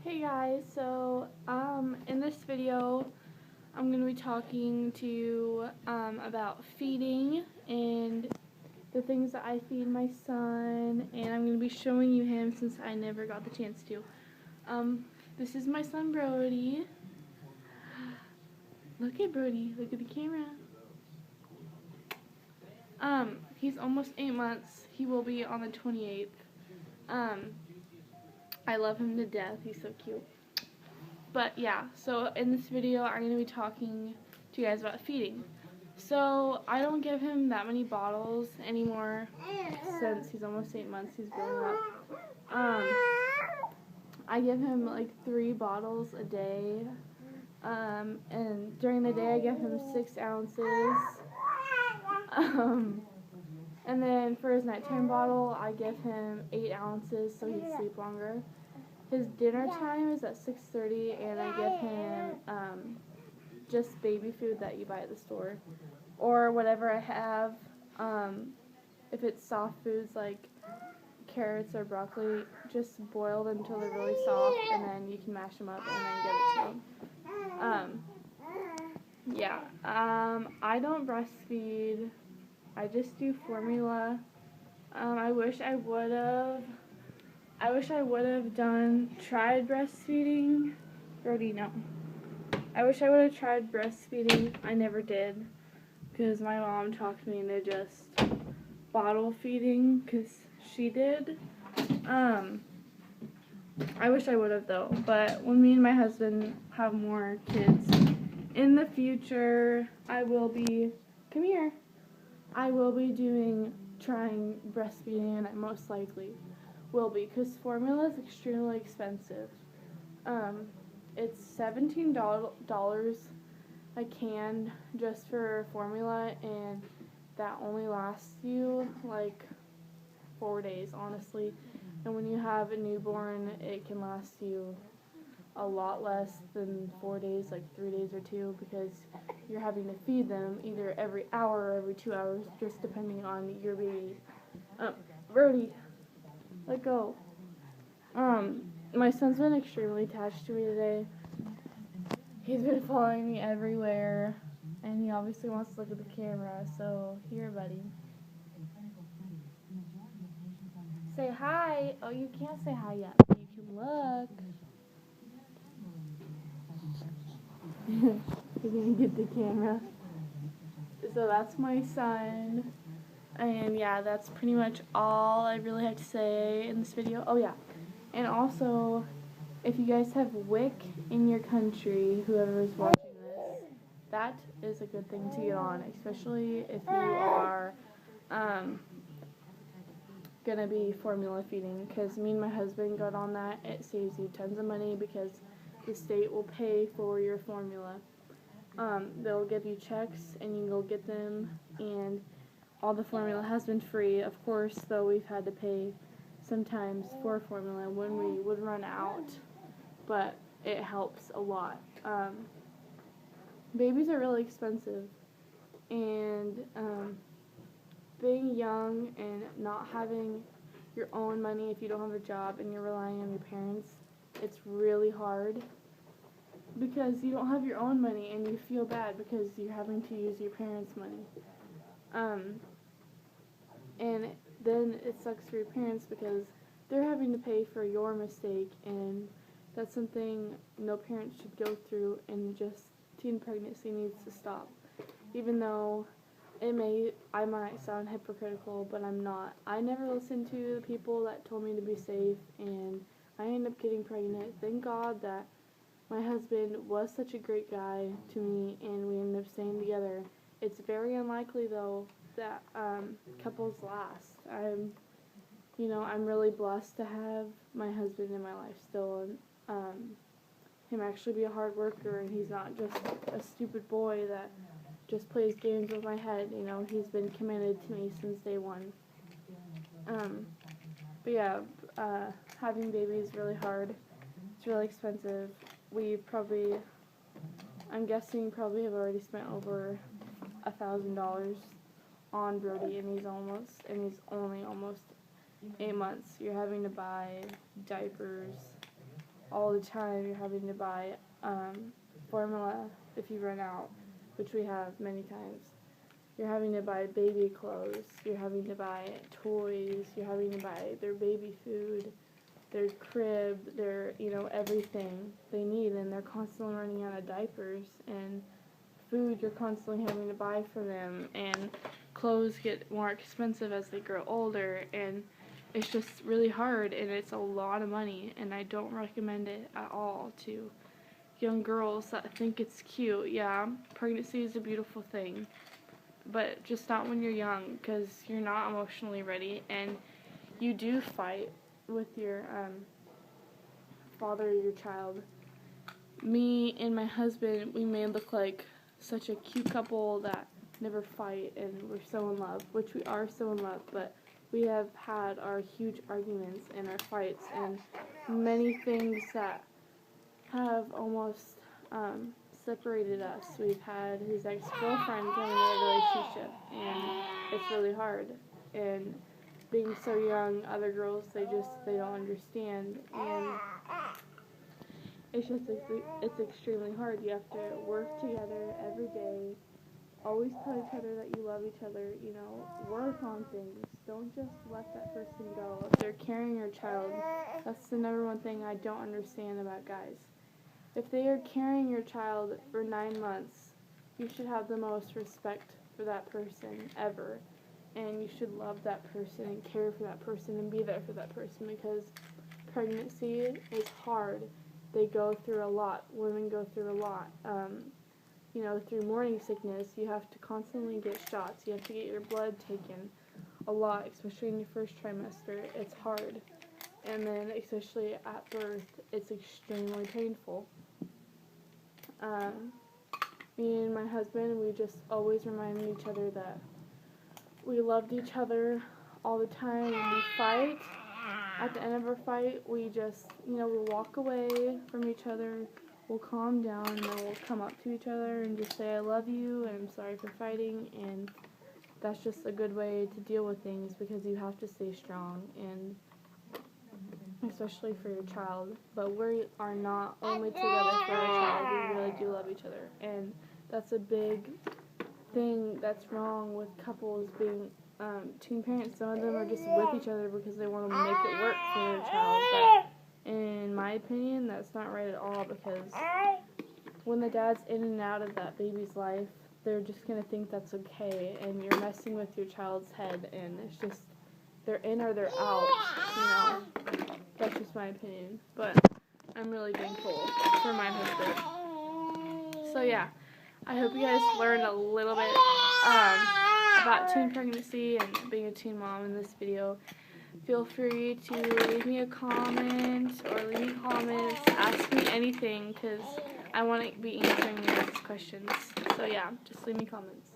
Hey guys, so in this video I'm going to be talking to you about feeding and the things that I feed my son, and I'm going to be showing you him since I never got the chance to. This is my son Brody. Look at Brody, look at the camera. He's almost 8 months. He will be on the 28th. I love him to death. He's so cute. But yeah, so in this video I'm going to be talking to you guys about feeding. So I don't give him that many bottles anymore since he's almost 8 months. He's growing up. I give him like 3 bottles a day. And during the day I give him 6 ounces. And then for his nighttime bottle I give him 8 ounces so he'd sleep longer. His dinner time is at 6:30, and I give him just baby food that you buy at the store, or whatever I have. If it's soft foods like carrots or broccoli, just boil them until they're really soft, and then you can mash them up and then give it to him. I don't breastfeed. I just do formula. I wish I would have tried breastfeeding. Brody, no. I wish I would have tried breastfeeding. I never did, because my mom talked me into just bottle feeding, because she did. I wish I would have though, but when me and my husband have more kids in the future, I will be trying breastfeeding, and I most likely will be, because formula is extremely expensive. It's $17 a can just for formula, and that only lasts you like 4 days, honestly. And when you have a newborn, it can last you a lot less than 4 days, like 3 days or 2, because you're having to feed them either every hour or every 2 hours, just depending on your baby. Brody, let go. My son's been extremely attached to me today. He's been following me everywhere, and he obviously wants to look at the camera, so here, buddy. Say hi. Oh, you can't say hi yet, but you can look. He's gonna get the camera. So that's my son. And yeah, that's pretty much all I really have to say in this video. Oh yeah, and also, if you guys have WIC in your country, whoever is watching this, that is a good thing to get on, especially if you are gonna be formula feeding, because me and my husband got on that. It saves you tons of money because the state will pay for your formula. They'll give you checks and you can go get them, and all the formula has been free. Of course, though, we've had to pay sometimes for formula when we would run out, but it helps a lot. Babies are really expensive, and being young and not having your own money, if you don't have a job and you're relying on your parents, it's really hard, because you don't have your own money and you feel bad because you're having to use your parents' money. And then it sucks for your parents because they're having to pay for your mistake, and that's something no parent should go through, and just teen pregnancy needs to stop. Even though I might sound hypocritical, but I'm not. I never listened to the people that told me to be safe, and I ended up getting pregnant. Thank God that my husband was such a great guy to me, and we ended up staying together. It's very unlikely, though, that couples last. I'm really blessed to have my husband in my life still, and him actually be a hard worker, and he's not just a stupid boy that just plays games with my head. He's been committed to me since day one. But yeah, having babies is really hard. It's really expensive. I'm guessing probably have already spent over $1,000 on Brody, and he's only almost 8 months. You're having to buy diapers, all the time you're having to buy formula if you run out, which we have many times. You're having to buy baby clothes, you're having to buy toys, you're having to buy their baby food, their crib, their, everything they need, and they're constantly running out of diapers, and food you're constantly having to buy for them, and clothes get more expensive as they grow older, and it's just really hard, and it's a lot of money, and I don't recommend it at all to young girls that think it's cute. Yeah, pregnancy is a beautiful thing, but just not when you're young, because you're not emotionally ready, and you do fight with your father or your child. Me and my husband, we may look like such a cute couple that never fight, and we're so in love, which we are so in love, but we have had our huge arguments and our fights and many things that have almost separated us. We've had his ex-girlfriend come into the relationship, and it's really hard. And being so young, other girls, they don't understand, and it's extremely hard. You have to work together every day, always tell each other that you love each other, work on things. Don't just let that person go. If they're carrying your child, that's the number one thing I don't understand about guys. If they are carrying your child for 9 months, you should have the most respect for that person ever. And you should love that person and care for that person and be there for that person, because pregnancy is hard. They go through a lot. Women go through a lot. Through morning sickness, you have to constantly get shots. You have to get your blood taken a lot, especially in your first trimester. It's hard. And then, especially at birth, it's extremely painful. Me and my husband, we just always reminded each other that we loved each other all the time. When we fight, at the end of our fight, we just, we'll walk away from each other, we'll calm down, and then we'll come up to each other and just say, I love you, and I'm sorry for fighting, and that's just a good way to deal with things, because you have to stay strong, and especially for your child. But we are not only together for our child, we really do love each other, and that's a big thing that's wrong with couples being teen parents. Some of them are just with each other because they want to make it work for their child, but in my opinion, that's not right at all, because when the dad's in and out of that baby's life, they're just going to think that's okay, and you're messing with your child's head, and it's just, they're in or they're out, That's just my opinion, but I'm really thankful for my husband. So yeah, I hope you guys learned a little bit about teen pregnancy and being a teen mom in this video. Feel free to leave me a comment or leave me comments, ask me anything, because I want to be answering your guys' questions. So yeah, just leave me comments.